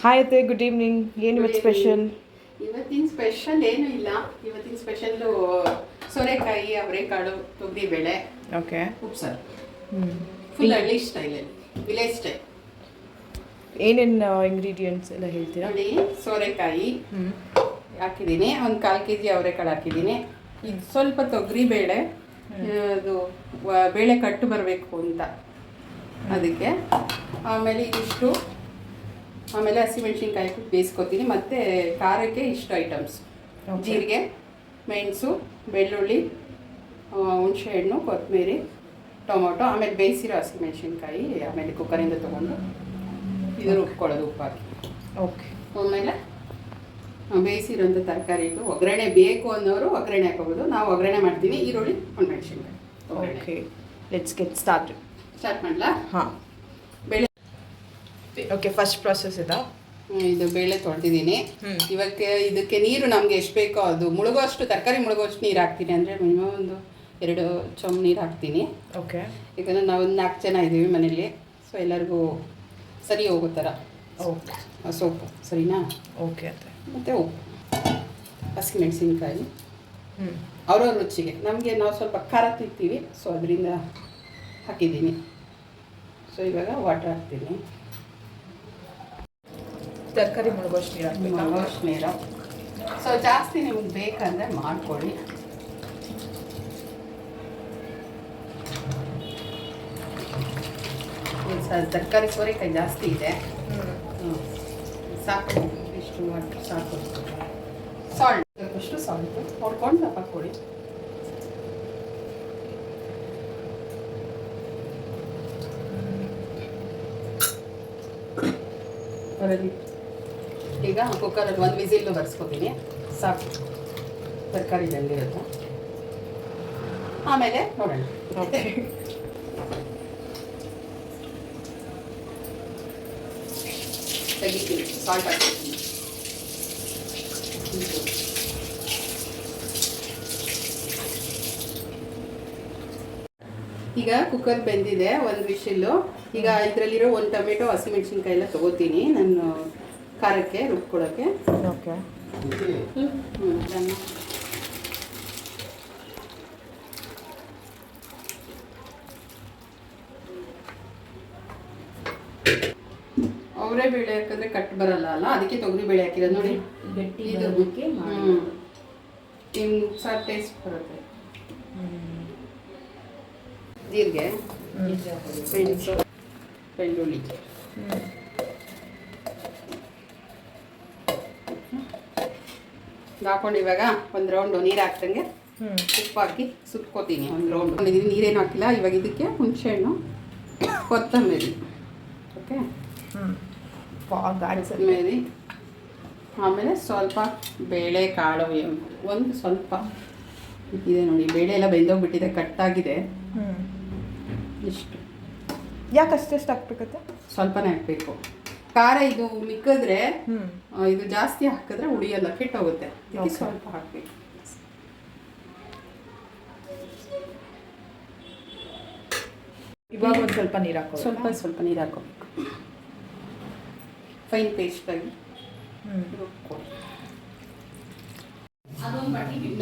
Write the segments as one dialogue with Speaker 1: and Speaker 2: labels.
Speaker 1: Hi ಅತ್ತೆ, good evening. ಏನು ಇವತ್ತು ಸ್ಪೆಷಲ್?
Speaker 2: ಇವತ್ತಿನ ಸ್ಪೆಷಲ್ ಏನೂ ಇಲ್ಲ. ಇವತ್ತಿನ ಸ್ಪೆಷಲ್ಲು ಸೋರೆಕಾಯಿ, ಅವರೆಕಾಳು, ತೊಗರಿಬೇಳೆ,
Speaker 1: ಓಕೆ,
Speaker 2: ಉಪ್ಸಾರು. ಫುಲ್ ಹಳ್ಳಿ ಸ್ಟೈಲಲ್ಲಿ, ವಿಲೇಜ್ ಸ್ಟೈಲ್.
Speaker 1: ಏನೇನು ಇಂಗ್ರೀಡಿಯೆಂಟ್ಸ್ ಎಲ್ಲ ಹೇಳ್ತೀರಾ?
Speaker 2: ನೋಡಿ, ಸೋರೆಕಾಯಿ ಹಾಕಿದ್ದೀನಿ, ಒಂದು 1/4 kg ಅವರೆಕಾಳು ಹಾಕಿದ್ದೀನಿ. ಇದು ಸ್ವಲ್ಪ ತೊಗರಿಬೇಳೆ, ಅದು ಬೇಳೆ ಕಟ್ಟು ಬರಬೇಕು ಅಂತ ಅದಕ್ಕೆ. ಆಮೇಲೆ ಇದಿಷ್ಟು, ಆಮೇಲೆ ಹಸಿಮೆಣ್ಸಿನ್ಕಾಯಿ ಬೇಯಿಸ್ಕೊತೀನಿ. ಮತ್ತು ಖಾರಕ್ಕೆ ಇಷ್ಟು ಐಟಮ್ಸ್: ಜೀರಿಗೆ, ಮೆಣಸು, ಬೆಳ್ಳುಳ್ಳಿ, ಹುಣಸೆಹಣ್ಣು, ಕೊತ್ತಂಬರಿ, ಟೊಮೊಟೊ, ಆಮೇಲೆ ಬೇಯಿಸಿರೋ ಹಸಿಮೆಣ್ಸಿನ್ಕಾಯಿ, ಆಮೇಲೆ ಕುಕ್ಕರಿಂದ ತೊಗೊಂಡು ಇದು ರುಬ್ಕೊಳ್ಳೋದು ಉಪ್ಪಾಕಿ.
Speaker 1: ಓಕೆ.
Speaker 2: ಆಮೇಲೆ ಬೇಯಿಸಿರೋಂಥ ತರಕಾರಿ ಇಟ್ಟು ಒಗ್ಗರಣೆ ಬೇಕು ಅನ್ನೋರು ಒಗ್ಗರಣೆ ಹಾಕೋಬೋದು. ನಾವು ಒಗ್ಗರಣೆ ಮಾಡ್ತೀನಿ. ಈರುಳ್ಳಿ, ಒಣಮೆಣ್ಸಿನ್ಕಾಯಿ.
Speaker 1: ಓಕೆ, ಲೆಟ್ಸ್ ಗೆಟ್ ಸ್ಟಾರ್ಟ್
Speaker 2: ಮಾಡಲಾ?
Speaker 1: ಹಾಂ,
Speaker 2: ಬೇಳೆ.
Speaker 1: ಓಕೆ, ಫಸ್ಟ್ ಪ್ರಾಸೆಸ್ ಇದಾ?
Speaker 2: ಇದು ಬೇಳೆ ತೊಳೆದಿದ್ದೀನಿ. ಇವಾಗ ಇದಕ್ಕೆ ನೀರು ನಮಗೆ ಎಷ್ಟು ಬೇಕೋ ಅದು ಮುಳುಗೋಷ್ಟು, ತರಕಾರಿ ಮುಳುಗೋಷ್ಟು ನೀರು ಹಾಕ್ತೀನಿ. ಅಂದರೆ ಮಿನಿಮಮ್ ಒಂದು 2 ಚಮ್ ನೀರು ಹಾಕ್ತೀನಿ.
Speaker 1: ಓಕೆ.
Speaker 2: ಯಾಕಂದರೆ ನಾವು 4 ಜನ ಇದ್ದೀವಿ ಮನೇಲಿ, ಸೊ ಎಲ್ಲರಿಗೂ ಸರಿ ಹೋಗೋ ಥರ.
Speaker 1: ಓಕೆ.
Speaker 2: ಸೊಪ್ಪು ಸರಿನಾ?
Speaker 1: ಓಕೆ ಅತ್ತೆ.
Speaker 2: ಮತ್ತು ಉಪ್ಪು, ಹಸಿಮೆಣಸಿನ್ಕಾಯಿ ಅವ್ರವ್ರ ರುಚಿಗೆ. ನಮಗೆ ನಾವು ಸ್ವಲ್ಪ ಖಾರ ತಿಂತೀವಿ, ಸೊ ಅದರಿಂದ ಹಾಕಿದ್ದೀನಿ. ಸೊ ಇವಾಗ ವಾಟರ್ ಹಾಕ್ತೀನಿ.
Speaker 1: ತರಕಾರಿ ಮುಳುಗೋಷ್ಟು ನೀರು ಹಾಕಿ,
Speaker 2: ಮುಳುಗೋಷ್ಟು ನೀರು. ಸೊ ಜಾಸ್ತಿ ನಿಮ್ಗೆ ಬೇಕಂದರೆ ಮಾಡ್ಕೊಳ್ಳಿ. ತರಕಾರಿ ಸೋರೆಕಾಯಿ ಜಾಸ್ತಿ ಇದೆ, ಸಾಕು. ಇಷ್ಟು ವಾಟರ್ ಸಾಕು. ಸಾಲ್ಟ್ ಅಷ್ಟು ಸಾಲ್ಟು ನೋಡ್ಕೊಂಡು ದಪ್ಪ ಕೊಡಿ. ಬರಲಿ. ಈಗ ಕುಕ್ಕರಲ್ಲಿ 1 ವಿಸಿಲ್ ಬರ್ಸ್ಕೊತೀನಿ, ಸಾಕು. ತರಕಾರಿ ಬೆಂದಿರುತ್ತೆ, ಆಮೇಲೆ ನೋಡೋಣ.
Speaker 1: ಓಕೆ.
Speaker 2: ತೆಗಿತೀನಿ, ಸಾಲ್ಟ್ ಹಾಕ್ತೀನಿ. ಈಗ ಕುಕ್ಕರ್ ಬೆಂದಿದೆ, 1 ವಿಶಿಲ್ಲು. ಈಗ ಇದರಲ್ಲಿರೋ 1 ಟೊಮೆಟೊ, ಹಸಿಮೆಣ್ಸಿನ್ಕಾಯಿ ಎಲ್ಲ ತೊಗೋತೀನಿ ನಾನು ಖಾರಕ್ಕೆ ರುಬ್ಕೊಳ್ಳೋಕ್ಕೆ.
Speaker 1: ಓಕೆ. ಅವರೇ ಬೇಳೆ ಹಾಕಿದ್ರೆ ಕಟ್ ಬರಲ್ಲ ಅಲ್ಲ, ಅದಕ್ಕೆ ತೊಗರಿ ಬೇಳೆ ಹಾಕಿರೋದು. ನೋಡಿ, ಇದು ಸಾರು ಟೇಸ್ಟ್ ಬರುತ್ತೆ. ಜೀರಿಗೆ, ಮೆಣಸು, ಬೆಳ್ಳುಳ್ಳಿ ಹಾಕೊಂಡು ಇವಾಗ 1 ರೌಂಡ್ ನೀರು ಹಾಕ್ದಂಗೆ ಉಪ್ಪು ಹಾಕಿ ಸುತ್ಕೋತೀನಿ. 1 ರೌಂಡ್ ನೀರೇನು ಹಾಕಿಲ್ಲ. ಇವಾಗ ಇದಕ್ಕೆ ಹುಣಸೆಹಣ್ಣು, ಕೊತ್ತಂಬರಿ, ಓಕೆ, ಕೊತ್ತಂಬರಿ, ಆಮೇಲೆ ಸ್ವಲ್ಪ ಬೇಳೆ ಕಾಳು, ಒಂದು ಸ್ವಲ್ಪ ಇದೆ ನೋಡಿ. ಬೇಳೆ ಎಲ್ಲ ಬೆಂದೋಗ್ಬಿಟ್ಟಿದೆ, ಕಟ್ಟಾಗಿದೆ. ಇಷ್ಟು. ಯಾಕೆ ಅಷ್ಟೆಷ್ಟು ಹಾಕ್ಬೇಕತ್ತೆ?
Speaker 2: ಸ್ವಲ್ಪನೇ ಹಾಕಬೇಕು. ಖಾರ ಇದು ಮಿಕ್ಕಿದ್ರೆ, ಇದು ಜಾಸ್ತಿ ಹಾಕಿದ್ರೆ ಉಳಿಯಲ್ಲ, ಕೆಟ್ಟೋಗುತ್ತೆ. ಸ್ವಲ್ಪ ಹಾಕಬೇಕು.
Speaker 1: ಇವಾಗ ಒಂದು ಸ್ವಲ್ಪ ನೀರು ಹಾಕೋ,
Speaker 2: ಸ್ವಲ್ಪ ನೀರು ಹಾಕೋಬೇಕು. ಫೈನ್ ಪೇಸ್ಟ್ ಆಗಿ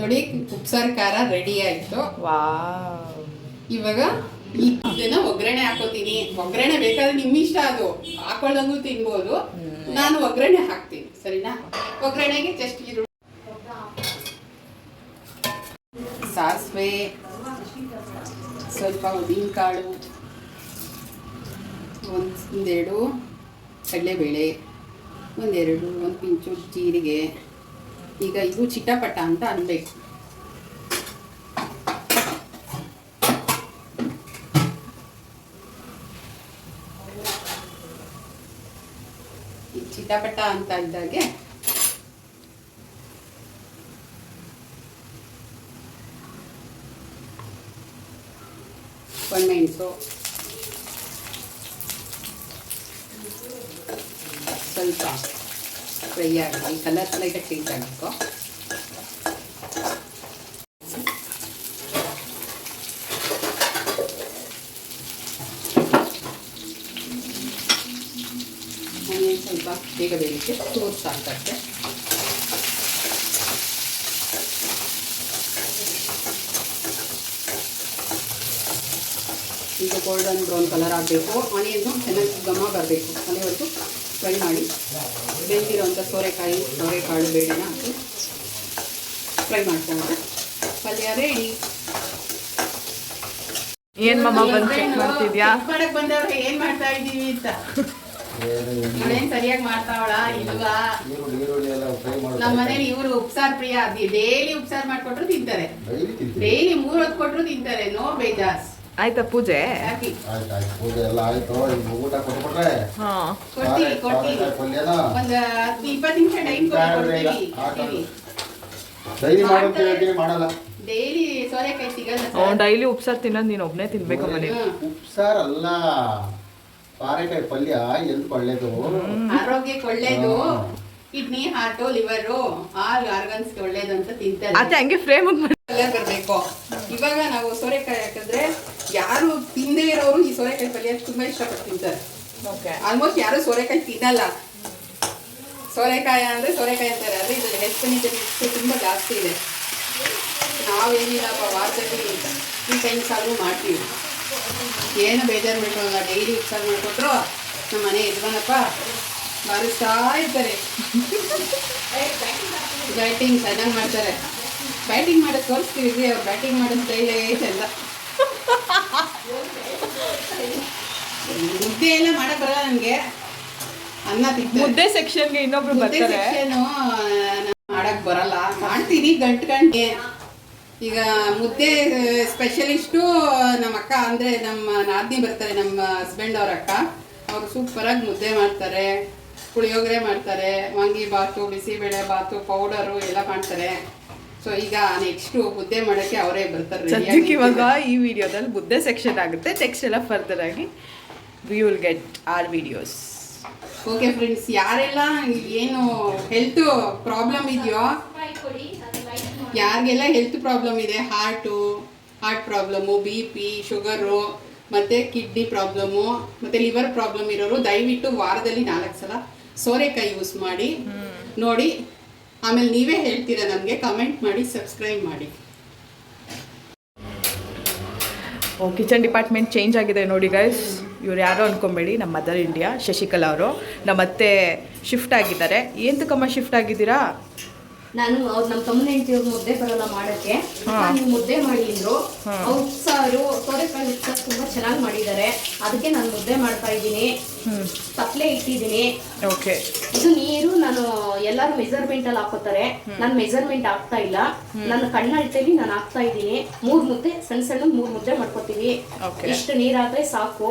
Speaker 2: ನೋಡಿ. ಉಪ್ಸಾರು ಖಾರ ರೆಡಿ ಆಯಿತು.
Speaker 1: ವಾವ್.
Speaker 2: ಇವಾಗ ಇದನ್ನ ಒಗ್ಗರಣೆ ಹಾಕೋತೀನಿ. ಒಗ್ಗರಣೆ ಬೇಕಾದ್ರೆ ನಿಮ್ಮ ಇಷ್ಟ, ಅದು ಹಾಕೊಳ್ಳೋಂಗೂ ತಿನ್ಬೋದು. ನಾನು ಒಗ್ಗರಣೆ ಹಾಕ್ತೀನಿ, ಸರಿನಾ? ಒಗ್ಗರಣೆಗೆ ಜಸ್ಟ್ ಈರುಳ್ಳಿ, ಸಾಸಿವೆ, ಸ್ವಲ್ಪ ಉದ್ದಿನಕಾಳು, 1-2 ಕಡಲೆಬೇಳೆ, 1 ಪಿಂಚು ಜೀರಿಗೆ. ಈಗ ಇದು ಚಿಟಪಟ ಅಂತ ಅನ್ಬೇಕು. ಚಿಟಪಟ ಅಂತ ಇದ್ದಾಗೆ ಒಣಮೆಣಸು, ಸ್ವಲ್ಪ ಫ್ರೈ ಆಗಲಿ, ಕಲರ್ ಲೈಟಾಗಿ ಚೇಂಜ್ ಆಗಬೇಕು.
Speaker 1: ಆನಿಯನ್ ಸ್ವಲ್ಪ ಬೇಗ ಬೇಯಲಿಕ್ಕೆ ಚೂರು ಸಾಕಾಗುತ್ತೆ. ಈಗ ಗೋಲ್ಡನ್ ಬ್ರೌನ್ ಕಲರ್ ಆಗಬೇಕು. ಆನಿಯನ್ನು ಚೆನ್ನಾಗಿ ಘಮ ಬರಬೇಕು, ಅಲ್ಲಿವರೆಗೂ ಫ್ರೈ ಮಾಡಿ. ಬೆಂದಿರೋಂಥ ಸೋರೆಕಾಳು ಬೇಳೆನ ಹಾಕಿ ಫ್ರೈ ಮಾಡ್ಕೊಂಡ್ರೆ ಪಲ್ಯ ರೆಡಿ.
Speaker 3: ಏನ್ ಮಮ್ಮ ಬಂದು ಚೆಕ್ ಮಾಡ್ತಿದ್ಯಾ?
Speaker 2: ಮಾಡಕ್ ಬಂದವ್ರೆ ಏನ್ ಮಾಡ್ತಾ ಇದೀವಿ ಅಂತ. ಇವಳೇನ್ ಸರಿಯಾಗಿ ಮಾಡ್ತಾವಳ ಇಲ್ವ? ನಮ್ಮ ಮನೇಲಿ ಇವರು ಉಪ್ಸಾರ್ ಪ್ರಿಯ, ಡೈಲಿ ಉಪ್ಸಾರ್ ಮಾಡ್ಕೊಟ್ರು ತಿಂತಾರೆ. ಡೈಲಿ 3 ಹೊತ್ತು ಕೊಟ್ರು ತಿಂತಾರೆ. ನೋ ಬೇಜಾಸ್.
Speaker 3: ಆಯ್ತಾ ಪೂಜೆ?
Speaker 4: ಪೂಜೆ ಎಲ್ಲ ಆಯ್ತು. ಊಟ ಕೊಟ್ಬಿಟ್ರೆ
Speaker 2: ಕೊಡ್ತೀವಿ. ಒಂದ್ 20 ನಿಮಿಷ ಟೈಮ್ ಕೊಡ್ತೀವಿ.
Speaker 4: ಡೈಲಿ ಮಾಡಲ್ಲ.
Speaker 2: ಡೈಲಿ ಸೋರೆಕಾಯಿ ಸಿಗಲ್ಲ.
Speaker 3: ಡೈಲಿ ಉಪ್ಸಾರು ತಿನ್ನೋದು ನೀನು ಒಬ್ಬನೇ ತಿನ್ಬೇಕು ಮನೆ.
Speaker 4: ಉಪ್ಸಾರ್ ಅಲ್ಲ, ಸೋರೆಕಾಯಿ ಪಲ್ಯ ಎಲ್ಕ್ ಒಳ್ಳೇದು,
Speaker 2: ಆರೋಗ್ಯಕ್ಕೆ ಒಳ್ಳೇದು. ಕಿಡ್ನಿ, ಹಾರ್ಟು, ಲಿವರು, ಆಲ್ ಆರ್ಗನ್ಸ್ಗೆ ಒಳ್ಳೇದು ಅಂತ ತಿಂತಾರೆ.
Speaker 3: ಅದೇ ಹಂಗೆ ಫ್ರೇಮ್
Speaker 2: ಪಲ್ಯ ಬರಬೇಕು. ಇವಾಗ ನಾವು ಸೋರೆಕಾಯಿ ಹಾಕಿದ್ರೆ ಯಾರು ತಿಂದೇ ಇರೋರು ಈ ಸೋರೆಕಾಯಿ ಪಲ್ಯ ತುಂಬಾ ಇಷ್ಟಪಟ್ಟು ತಿಂತಾರೆ. ಆಲ್ಮೋಸ್ಟ್ ಯಾರು ಸೋರೆಕಾಯಿ ತಿನ್ನಲ್ಲ. ಸೋರೆಕಾಯಿ ಅಂದ್ರೆ ಸೋರೆಕಾಯಿ ಅಂತಾರೆ, ಆದರೆ ಇದು ಹೆಲ್ತ್ ಬೆನಿಫಿಟ್ಸ್ ತುಂಬಾ ಜಾಸ್ತಿ ಇದೆ. ನಾವೇನಿಲ್ಲಪ್ಪ ವಾರದಲ್ಲಿ 3 ಟೈಮ್ಸ್ ಆದರೂ ಮಾಡ್ತೀವಿ. ಏನು ಬೇಜಾರು ಮಾಡ್ಕೊಳ್ಳಲ್ಲ. ಡೈಲಿ ಉಪ್ಸಾರು ಮಾಡಿಕೊಟ್ರು ನಮ್ಮ ಮನೆ ಯಜಮಾನಪ್ಪ ಬಾರಿಸ್ತಾ ಇರ್ತಾರೆ. ಬ್ಯಾಟಿಂಗ್ ಚೆನ್ನಾಗಿ ಮಾಡ್ತಾರೆ. ಬ್ಯಾಟಿಂಗ್ ಮಾಡೋದು ತೋರಿಸ್ತೀವಿ. ಅವ್ರು ಬ್ಯಾಟಿಂಗ್ ಮಾಡೋ ಸ್ಟೈಲೇ ಚಂದ. ಮುದ್ದೆ ಎಲ್ಲ ಮಾಡಕ್ ಬರಲ್ಲ ನನಗೆ. ಅನ್ನ ತಿಂತಾರೆ.
Speaker 3: ಮುದ್ದೆ ಸೆಕ್ಷನ್ಗೆ ಇನ್ನೊಬ್ರು ಬರ್ತಾರೆ.
Speaker 2: ಮಾಡಕ್ ಬರಲ್ಲ, ಮಾಡ್ತೀನಿ ಗಂಟೆ. ಈಗ ಮುದ್ದೆ ಸ್ಪೆಷಲಿಸ್ಟು ನಮ್ಮ ಅಕ್ಕ, ಅಂದರೆ ನಮ್ಮ ನಾದಿನಿ ಬರ್ತಾರೆ, ನಮ್ಮ ಹಸ್ಬೆಂಡ್ ಅವ್ರ ಅಕ್ಕ. ಅವರು ಸೂಪರಾಗಿ ಮುದ್ದೆ ಮಾಡ್ತಾರೆ, ಪುಳಿಯೋಗರೆ ಮಾಡ್ತಾರೆ, ವಾಂಗಿಬಾತು, ಬಿಸಿಬೇಳೆ ಬಾತು, ಪೌಡರು ಎಲ್ಲ ಮಾಡ್ತಾರೆ. ಸೊ ಈಗ ನೆಕ್ಸ್ಟು ಮುದ್ದೆ ಮಾಡೋಕ್ಕೆ ಅವರೇ ಬರ್ತಾರೆ.
Speaker 3: ಸದ್ಯಕ್ಕೆ ಇವಾಗ ಈ ವಿಡಿಯೋದಲ್ಲಿ ಮುದ್ದೆ ಸೆಕ್ಷನ್ ಆಗುತ್ತೆ. ನೆಕ್ಸ್ಟ್ ಎಲ್ಲ ಫರ್ದರ್ ಆಗಿ we will get our videos.
Speaker 2: Okay friends, ಯಾರೆಲ್ಲ ಏನು ಹೆಲ್ತ್ ಪ್ರಾಬ್ಲಮ್ ಇದೆಯೋ, ಯಾರಿಗೆಲ್ಲ ಹೆಲ್ತ್ ಪ್ರಾಬ್ಲಮ್ ಇದೆ, ಹಾರ್ಟ್ ಪ್ರಾಬ್ಲಮ್ಮು, BP, ಶುಗರು, ಮತ್ತು ಕಿಡ್ನಿ ಪ್ರಾಬ್ಲಮ್ಮು, ಮತ್ತು ಲಿವರ್ ಪ್ರಾಬ್ಲಮ್ ಇರೋರು ದಯವಿಟ್ಟು ವಾರದಲ್ಲಿ 4 ಸಲ ಸೋರೆಕಾಯಿ ಯೂಸ್ ಮಾಡಿ ನೋಡಿ. ಆಮೇಲೆ ನೀವೇ ಹೇಳ್ತೀರಾ ನನಗೆ. ಕಮೆಂಟ್ ಮಾಡಿ, ಸಬ್ಸ್ಕ್ರೈಬ್ ಮಾಡಿ.
Speaker 3: ಕಿಚನ್ ಡಿಪಾರ್ಟ್ಮೆಂಟ್ ಚೇಂಜ್ ಆಗಿದೆ ನೋಡಿ ಗೈಸ್. ಇವ್ರು ಯಾರೋ ಅನ್ಕೊಂಬೇಡಿ, ನಮ್ಮ ಮದರ್ ಇಂಡಿಯಾ ಶಶಿಕಲಾ ಅವರು. ನಮ್ಮ ಅತ್ತೆ ಶಿಫ್ಟ್ ಆಗಿದ್ದಾರೆ. ಎಂತಕ್ಕಮ್ಮ ಶಿಫ್ಟ್ ಆಗಿದ್ದೀರಾ?
Speaker 5: ನಾನು ನಮ್ಮ ತಮ್ಮನ ಹೆಂಡತಿಯವ್ರು ಮುದ್ದೆ ಬರಲ್ಲ ಮಾಡೋಕ್ಕೆ, ನೀವು ಮುದ್ದೆ ಮಾಡಿ ಅಂದ್ರು. ಉಪ್ಸಾರು, ಸೋರೆಕಾಯಿ ಉಪ್ಸಾರು ತುಂಬಾ ಚೆನ್ನಾಗಿ ಮಾಡಿದ್ದಾರೆ. ಅದಕ್ಕೆ ನಾನು ಮುದ್ದೆ ಮಾಡ್ತಾ ಇದ್ದೀನಿ. ತಪ್ಪಲೆ ಇಟ್ಟಿದ್ದೀನಿ.
Speaker 3: ಓಕೆ.
Speaker 5: ಇದು ನೀರು ನಾನು ಎಲ್ಲರೂ ಮೆಜರ್ಮೆಂಟ್ ಅಲ್ಲಿ ಹಾಕೋತಾರೆ. ನಾನು ಮೆಜರ್ಮೆಂಟ್ ಆಗ್ತಾ ಇಲ್ಲ. ನನ್ನ ಕಣ್ಣಳ್ತೇಲಿ ನಾನು ಹಾಕ್ತಾ ಇದ್ದೀನಿ. 3 ಮುದ್ದೆ, ಸಣ್ಣ 3 ಮುದ್ದೆ ಮಾಡ್ಕೊತೀವಿ. ಇಷ್ಟು ನೀರ್ ಹಾಕ್ರೆ ಸಾಕು.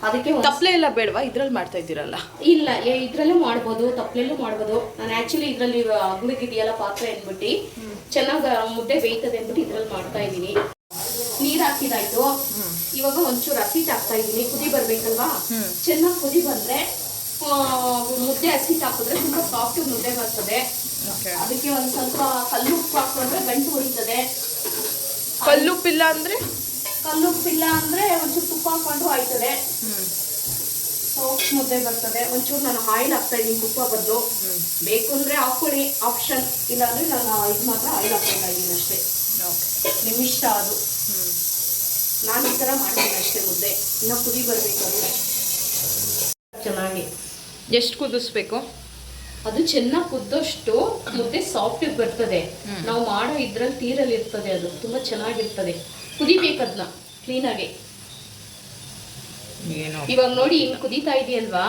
Speaker 5: ಅದಕ್ಕೆ
Speaker 3: ತಪ್ಪಲೆ ಎಲ್ಲ ಬೇಡವಾ? ಇದ್ರಲ್ಲಿ ಮಾಡ್ತಾ ಇದ್ದೀರಲ್ಲ?
Speaker 5: ಇಲ್ಲ, ಇದ್ರಲ್ಲೂ ಮಾಡ್ಬೋದು, ತಪ್ಪಲೆಲ್ಲೂ ಮಾಡ್ಬೋದು. ನಾನು ಆಕ್ಚುಲಿ ಇದ್ರಲ್ಲಿ ಅಗ್ಳಿಗಿದೆಯಲ್ಲ ಪಾತ್ರೆ ಅಂದ್ಬಿಟ್ಟು ಚೆನ್ನಾಗಿ ಮುದ್ದೆ ಬೇಯ್ತದೆ ಅಂದ್ಬಿಟ್ಟು ಇದ್ರಲ್ಲಿ ಮಾಡ್ತಾ ಇದ್ದೀನಿ. ನೀರ್ ಹಾಕಿದಾಯ್ತು. ಇವಾಗ ಒಂಚೂರು ಹಸಿಟ್ಟು ಹಾಕ್ತಾ ಇದ್ದೀನಿ. ಕುದಿ ಬರ್ಬೇಕಲ್ವಾ? ಚೆನ್ನಾಗಿ ಕುದಿ ಬಂದ್ರೆ ಮುದ್ದೆ ಹಸಿಟ್ಟು ಹಾಕಿದ್ರೆ ತುಂಬಾ ಸಾಫ್ಟ್ ಮುದ್ದೆ ಬರ್ತದೆ. ಅದಕ್ಕೆ ಒಂದ್ ಸ್ವಲ್ಪ ಕಲ್ಲುಪ್ಪು ಹಾಕೊಂಡ್ರೆ ಗಂಟು ಹೊಡಿತದೆ.
Speaker 3: ಕಲ್ಲುಪ್ಪಿಲ್ಲ ಅಂದ್ರೆ?
Speaker 5: ಕಲ್ಲುಪ್ಪಿಲ್ಲ ಅಂದ್ರೆ ಒಂಚೂರು ತುಪ್ಪ ಹಾಕೊಂಡು ಆಯ್ತದೆ, ಸಾಫ್ಟ್ ಮುದ್ದೆ ಬರ್ತದೆ. ಒಂಚೂರು ನಾನು ಆಯಿಲ್ ಹಾಕ್ತಾ ಇದ್ದೀನಿ, ತುಪ್ಪ ಬದಲು. ಬೇಕು ಅಂದ್ರೆ ಹಾಕೊಳ್ಳಿ, ಆಪ್ಷನ್. ಇಲ್ಲಾಂದ್ರೆ ನಾನು ಇದು ಮಾತ್ರ ಆಯಿಲ್ ಹಾಕ್ತಾ ಇದ್ದೀನಿ ಅಷ್ಟೇ. ನಿಮ್ಮ ಇಷ್ಟ ಅದು. ನಾನು ಈ ಥರ ಮಾಡ್ತೀನಿ ಅಷ್ಟೇ. ಮುದ್ದೆ ಇನ್ನೂ ಕುದಿ ಬರಬೇಕು. ಅದು ಚೆನ್ನಾಗಿ
Speaker 3: ಎಷ್ಟು ಕುದಿಸ್ಬೇಕು?
Speaker 5: ಅದು ಚೆನ್ನಾಗಿ ಕುದ್ದಷ್ಟು ಮುದ್ದೆ ಸಾಫ್ಟ್ ಬರ್ತದೆ. ನಾವು ಮಾಡೋ ಇದ್ರಲ್ಲಿ ತೀರಲ್ಲಿ ಇರ್ತದೆ, ಅದು ತುಂಬಾ ಚೆನ್ನಾಗಿರ್ತದೆ. ಕುದಿಬೇಕು ಅದನ್ನ ಕ್ಲೀನಾಗಿ. ಇವಾಗ ನೋಡಿ ಹಿಂಗೆ ಕುದೀತಾ ಇದೆಯಲ್ವಾ,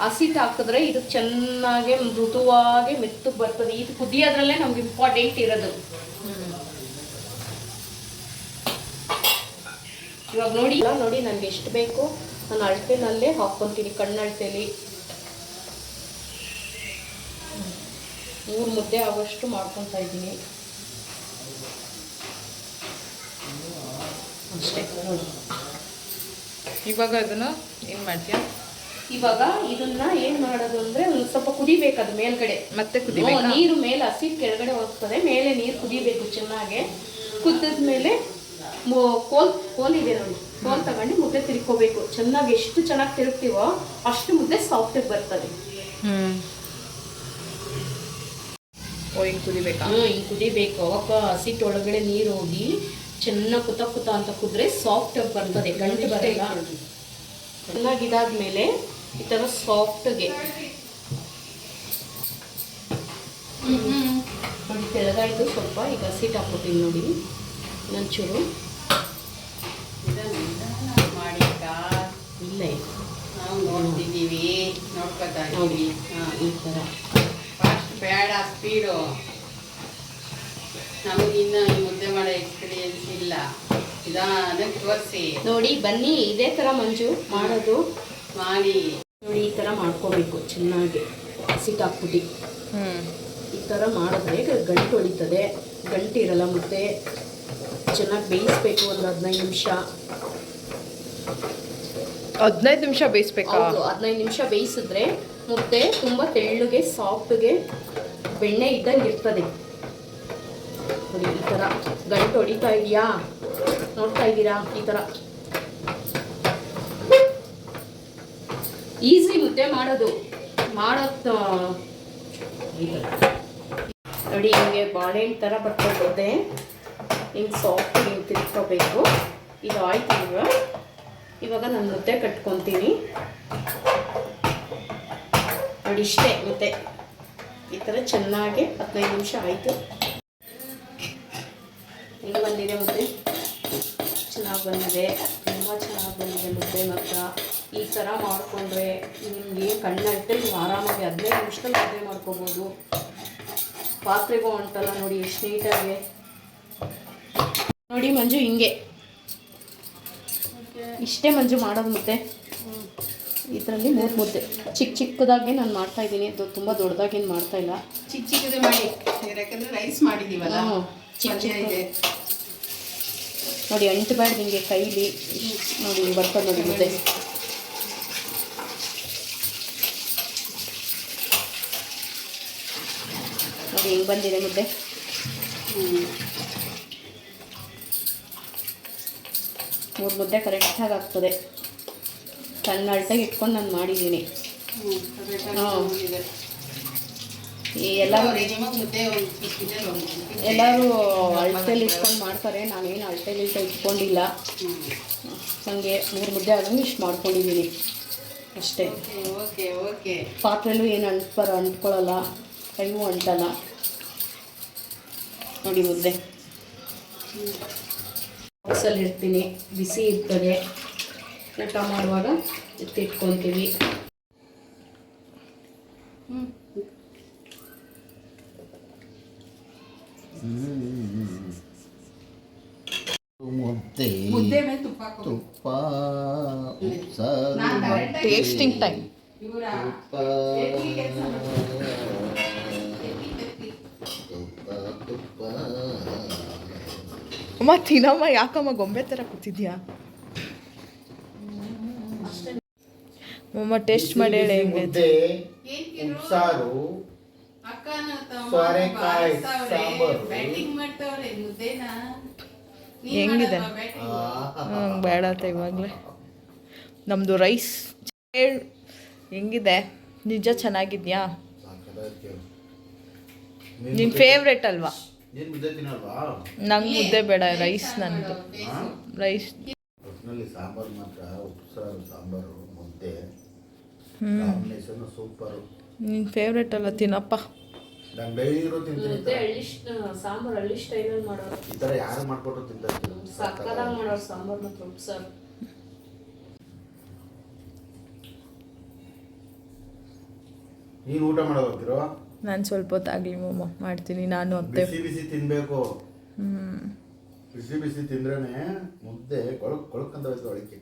Speaker 5: ಹಸಿಟ್ಟು ಹಾಕಿದ್ರೆ ಇದು ಚೆನ್ನಾಗಿ ಮೃದುವಾಗಿ ಮೆತ್ತಗೆ ಬರ್ತದೆ. ಇದು ಕುದಿಯೋದ್ರಲ್ಲೇ ನಮ್ಗೆ ಇಂಪಾರ್ಟೆಂಟ್ ಇರೋದು. ಇವಾಗ ನೋಡಿ ನನಗೆ ಎಷ್ಟು ಬೇಕು ನಾನು ಅಳತೆನಲ್ಲೇ ಹಾಕ್ಕೊತೀನಿ. ಕಣ್ಣಳತೆಲಿ 3 ಮುದ್ದೆ ಆಗೋಷ್ಟು ಮಾಡ್ಕೊತಾ ಇದ್ದೀನಿ ಅಷ್ಟೇ. ನೋಡಿ
Speaker 3: ಇವಾಗ ಅದನ್ನು ಏನು ಮಾಡ್ತೀಯಾ?
Speaker 5: ಇವಾಗ ಇದನ್ನ ಏನ್ ಮಾಡೋದು ಅಂದ್ರೆ ಒಂದು ಸ್ವಲ್ಪ ಕುದಿಬೇಕು. ಅದು ಮೇಲ್ಗಡೆ
Speaker 3: ಮತ್ತೆ ಕುದಿಬೇಕು.
Speaker 5: ನೀರು ಮೇಲೆ ಹಸಿಟ್ಟು ಕೆಳಗಡೆ ಹೋಗ್ತದೆ, ಮೇಲೆ ನೀರು ಕುದಿಬೇಕು ಚೆನ್ನಾಗಿ. ಕುದಿದ್ಮೇಲೆ ಕೋಲ್ ಇದೆ ನೋಡಿ, ಸ್ಪೂನ್ ತಗೊಂಡು ಮುದ್ದೆ ತಿರ್ಕೋಬೇಕು. ಚೆನ್ನಾಗಿ ಎಷ್ಟು ಚೆನ್ನಾಗಿ ತಿರುಗ್ತೀವೋ ಅಷ್ಟು ಮುದ್ದೆ ಸಾಫ್ಟಾಗಿ ಬರ್ತದೆ.
Speaker 3: ಹಿಂಗೆ ಕುದಿಬೇಕಾ?
Speaker 5: ಹಿಂಗೆ ಕುದಿಬೇಕು. ಅವಾಗ ಹಸಿಟ್ಟು ಒಳಗಡೆ ನೀರು ಹೋಗಿ ಚೆನ್ನಾಗಿ ಕುತ ಅಂತ ಕುದ್ರೆ ಸಾಫ್ಟಾಗಿ ಬರ್ತದೆ, ಗಂಟು ಬರಲ್ಲ. ಚೆನ್ನಾಗಿ ಇದಾದ್ಮೇಲೆ ಈ ಥರ ಸಾಫ್ಟ್ಗೆ ನೋಡಿ ತೆಳಗಾಯ್ತು ಸ್ವಲ್ಪ. ಈಗ ಹಸಿಟ್ಟು ಹಾಕ್ಕೊತೀನಿ ನೋಡಿ ಒಂಚೂರು. ಇಲ್ಲ
Speaker 2: ನಾವು ನೋಡ್ತಿದ್ದೀವಿ, ನೋಡ್ಕೊತಾ
Speaker 5: ನೋಡಿ
Speaker 2: ಇದ್ದೀವಿ.
Speaker 5: ಈ ಥರ
Speaker 2: ಫಾಸ್ಟ್ ಬೇಡ, ಸ್ಪೀಡು. ನಮಗಿನ್ನ ಈ ಮುದ್ದೆ ಮಾಡೋ ಎಕ್ಸ್ಪೀರಿಯನ್ಸ್ ಇಲ್ಲ. ನಿಧಾನಕ್ಕೆ ತೋರಿಸಿ
Speaker 5: ನೋಡಿ. ಬನ್ನಿ ಇದೇ ಥರ ಮಂಜು ಮಾಡೋದು.
Speaker 2: ಮಾಡಿ
Speaker 5: ನೋಡಿ ಈ ಥರ ಮಾಡ್ಕೋಬೇಕು ಚೆನ್ನಾಗಿ ಹಸಿಟ್ಟು ಹಾಕ್ಬಿಟ್ಟು. ಈ ಥರ ಮಾಡಿದ್ರೆ ಗಂಟು ಹೊಡಿತದೆ, ಗಂಟು ಇರಲ್ಲ. ಮುದ್ದೆ ಚೆನ್ನಾಗಿ ಬೇಯಿಸ್ಬೇಕು ಒಂದು 15 ನಿಮಿಷ.
Speaker 3: 15 ನಿಮಿಷ ಬೇಯಿಸ್ಬೇಕಾ?
Speaker 5: ಹೌದು, 15 ನಿಮಿಷ ಬೇಯಿಸಿದ್ರೆ ಮುದ್ದೆ ತುಂಬ ತೆಳ್ಳಗೆ ಸಾಫ್ಟ್ಗೆ ಬೆಣ್ಣೆ ಇದ್ದಂಗೆ ಇರ್ತದೆ. ನೋಡಿ ಈ ಥರ ಗಂಟು ಹೊಡಿತಾ ಇದೆಯಾ, ನೋಡ್ತಾ ಇದ್ದೀರಾ? ಈ ಥರ ಈಸಿ ಮುದ್ದೆ ಮಾಡೋದು ನೋಡಿ. ಹಿಂಗೆ ಬಾಳೆಹಣ್ಣು ಥರ ಬರ್ತದೆ ಮುದ್ದೆ. ಹಿಂಗೆ ಸಾಫ್ಟ್ ಹಿಂಗೆ ತಿರ್ಕೋಬೇಕು. ಇದು ಆಯ್ತು. ಇವಾಗ ನಾನು ಮುದ್ದೆ ಕಟ್ಕೊತೀನಿ ನೋಡಿ. ಇಷ್ಟೇ ಮುದ್ದೆ. ಈ ಥರ ಚೆನ್ನಾಗಿ 15 ನಿಮಿಷ ಆಯಿತು. ಹೆಂಗೆ ಬಂದಿದೆ ಮುದ್ದೆ? ಚೆನ್ನಾಗಿ ಬಂದಿದೆ, ತುಂಬ ಚೆನ್ನಾಗಿ ಬಂದಿದೆ ಮುದ್ದೆ. ಮಾತ್ರ ಈ ಥರ ಮಾಡಿಕೊಂಡ್ರೆ ನಿಮಗೆ ಕಣ್ಣಾಯ್ತು, ನೀವು ಆರಾಮಾಗಿ 15 ನಿಮಿಷದಲ್ಲಿ ಮುದ್ದೆ ಮಾಡ್ಕೋಬೋದು. ಪಾತ್ರೆಗೂ ಹೊಂಟಲ್ಲ ನೋಡಿ ಎಷ್ಟು ನೀಟಾಗಿ. ನೋಡಿ ಮಂಜು, ಹಿಂಗೆ ಇಷ್ಟೇ ಮಂಜು ಮಾಡೋದು ಮುದ್ದೆ. ಇದರಲ್ಲಿ 3 ಮುದ್ದೆ ಚಿಕ್ಕದಾಗೆ ನಾನು ಮಾಡ್ತಾ ಇದ್ದೀನಿ. ತುಂಬ ದೊಡ್ಡದಾಗೇನು ಮಾಡ್ತಾ ಇಲ್ಲ.
Speaker 2: ಚಿಕ್ಕದೇ ಮಾಡಿ, ಯಾಕಂದ್ರೆ ರೈಸ್ ಮಾಡಿದ್ದೀವಲ್ಲ.
Speaker 5: ಚಿಕ್ಕ
Speaker 2: ಇದೆ
Speaker 5: ನೋಡಿ, ಅಂಟಬೇಡ್ದು ಹಿಂಗೆ ಕೈಲಿ. ನೋಡಿ ಹಿಂಗೆ ಬರ್ತದೆ ನೋಡಿ ಮುದ್ದೆ. ನೋಡಿ ಹಿಂಗೆ ಬಂದಿದೆ ಮುದ್ದೆ. 3 ಮುದ್ದೆ ಕರೆಕ್ಟಾಗಿ ಆಗ್ತದೆ. ಸಣ್ಣ ಅಳ್ತಾಗಿ ಇಟ್ಕೊಂಡು ನಾನು ಮಾಡಿದ್ದೀನಿ. ಎಲ್ಲರೂ ಅಳತೆಯಲ್ಲಿ ಇಟ್ಕೊಂಡು ಮಾಡ್ತಾರೆ. ನಾನೇನು ಅಳತೆಯಲ್ಲಿ ಇಟ್ಕೊಂಡಿಲ್ಲ. ನನಗೆ 3 ಮುದ್ದೆ ಆದಂಗೆ ಇಷ್ಟು ಮಾಡ್ಕೊಂಡಿದ್ದೀನಿ ಅಷ್ಟೇ. ಪಾತ್ರೆಲ್ಲೂ ಏನು ಅಂಟ್ಕೊಳ್ಳಲ್ಲ, ಕೈಗೂ ಅಂಟಲ್ಲ. ನೋಡಿ ಮುದ್ದೆ ಬಾಕ್ಸಲ್ಲಿ ಇಡ್ತೀನಿ, ಬಿಸಿ ಇರ್ತದೆ. ಊಟ ಮಾಡುವಾಗ ಎತ್ತಿಟ್ಕೊತೀವಿ.
Speaker 4: ಮುದ್ದೆ
Speaker 2: ಮುದ್ದೆ ಮೇಲೆ ತುಪ್ಪ
Speaker 4: ತುಪ್ಪ
Speaker 3: ಟೇಸ್ಟಿಂಗ್ ಟೈಮ್. ಅಮ್ಮ ತಿನ್ನಮ್ಮ, ಯಾಕಮ್ಮ ಗೊಂಬೆ ಥರ ಕೂತಿದ್ಯಾ? ಅಮ್ಮ ಟೇಸ್ಟ್ ಮಾಡಿ ಹೇಳಿ ಹೆಂಗೆ.
Speaker 4: ಮುದ್ದೆ, ಉಪ್ಸಾರು, ಸೋರೆಕಾಯಿ ಸಾಂಬಾರು.
Speaker 3: ಹೆಂಗಿದೆ? ಬೇಡ ಅಂತ ಇವಾಗಲೇ. ನಮ್ಮದು ರೈಸ್ ಹೆಂಗಿದೆ? ನಿಜ ಚೆನ್ನಾಗಿದ್ಯಾ? ನಿನ್ನ ಫೇವ್ರೇಟ್ ಅಲ್ವಾ? ನಂಗೆ ಮುದ್ದೆ ಬೇಡ, ರೈಸ್ ನಂದು. ರೈಸ್
Speaker 4: ಸಾಂಬಾರು ಮಾತ್ರ, ಉಪ್ಸಾರು ಸಾಂಬಾರು ಮುದ್ದೆ ಕಾಂಬಿನೇಷನ್ ಸೂಪರು.
Speaker 3: ನಿನ್ನ ಫೇವ್ರೇಟ್ ಅಲ್ಲ, ತಿನ್ನಪ್ಪ.
Speaker 4: ನಾನು ಡೈಲಿ ತಿಂತೀನಿ.
Speaker 5: ಸಾಂಬಾರು ಹಳ್ಳಿ ಸ್ಟೈಲಲ್ಲಿ ಮಾಡೋರು.
Speaker 4: ಈ ಥರ ಯಾರು ಮಾಡ್ಕೊಟ್ರು ತಿಂತಾರೆ.
Speaker 5: ಸಕ್ಕದಾಗಿ ಮಾಡೋರು ಸಾಂಬಾರು ಮತ್ತು ಉಪ್ಸಾರು.
Speaker 4: ನೀನು ಊಟ ಮಾಡೋಗ್ತಿರೋ?
Speaker 3: ನಾನು ಸ್ವಲ್ಪ ಹೊತ್ತಾಗಲಿ ಮಮ್ಮ ಮಾಡ್ತೀನಿ. ನಾನು ಅತ್ತೆ
Speaker 4: ಬಿಸಿ ಬಿಸಿ ತಿನ್ನಬೇಕು. ಬಿಸಿ ಬಿಸಿ ತಿಂದ್ರೇ ಮುದ್ದೆ ಕೊಳಕ್ ಅಂತ ಹೋಯ್ತು ಒಳಕ್ಕೆ.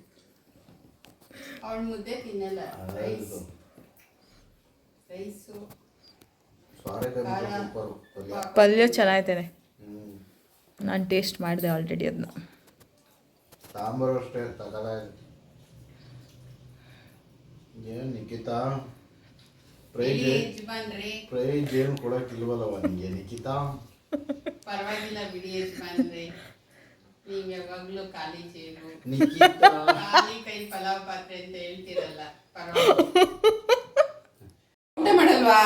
Speaker 2: ಅವಳ ಮುದ್ದೆ ತಿನ್ನಲ್ಲ, ರೈಸು
Speaker 3: ಪಲ್ಯ ಚೆನ್ನಾಗೈತೇನೆ. ನಾನು ಟೇಸ್ಟ್ ಮಾಡಿದೆ ಆಲ್ರೆಡಿ ಅದನ್ನ.
Speaker 4: ಸಾಂಬಾರು ಅಷ್ಟೇ ತಗಲ. ಏನು ನಿಖಿತಾ ಪ್ರೈಜ್ ಏನು ಕೊಡಕ್ಕಿಲ್ವಲ್ಲವ ನಿಮಗೆ ನಿಖಿತಾ?
Speaker 2: ಪರವಾಗಿಲ್ಲ ಬಿಡಿ ಯಜಮಾನ್ರೆ. ನೀವು ಯಾವಾಗ್ಲೂ ಖಾಲಿ ಚೇರು
Speaker 4: ನಿಖಿತಾ
Speaker 2: ಖಾಲಿ ಕೈ ಪಲಾವ್ ಪಾತ್ರೆ ಅಂತ ಹೇಳ್ತಿರಲ್ಲ ಪರವಾಗಿಲ್ಲ. ಊಟ ಮಾಡಲ್ವಾ?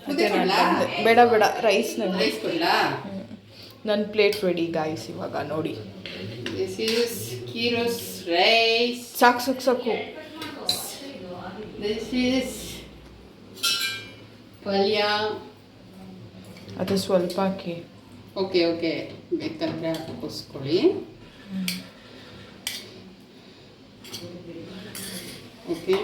Speaker 2: ಮುದ್ದೆ ಕೊಡ್ಲಾ?
Speaker 3: ಬೇಡ ಬೇಡ ರೈಸ್
Speaker 2: ರೈಸ್ ಕೊಡ್ಲಾ?
Speaker 3: ನನ್ನ ಪ್ಲೇಟ್ ರೆಡಿ ಗಾಯ್ಸ್ ಇವಾಗ ನೋಡಿ.
Speaker 2: ದಿಸ್ ಈಸ್ ಕೀರೋಸ್ ರೈಸ್.
Speaker 3: ಸಾಕು ಸಾಕು ಸಾಕು.
Speaker 2: ದಿಸ್ ಈಸ್ ಪಲ್ಯ.
Speaker 3: ಅದು ಸ್ವಲ್ಪ ಹಾಕಿ.
Speaker 2: ಓಕೆ ಓಕೆ, ಬೇಕಾದ್ರೆ ಹಾಕಿಸ್ಕೊಳ್ಳಿ. ಓಕೆ,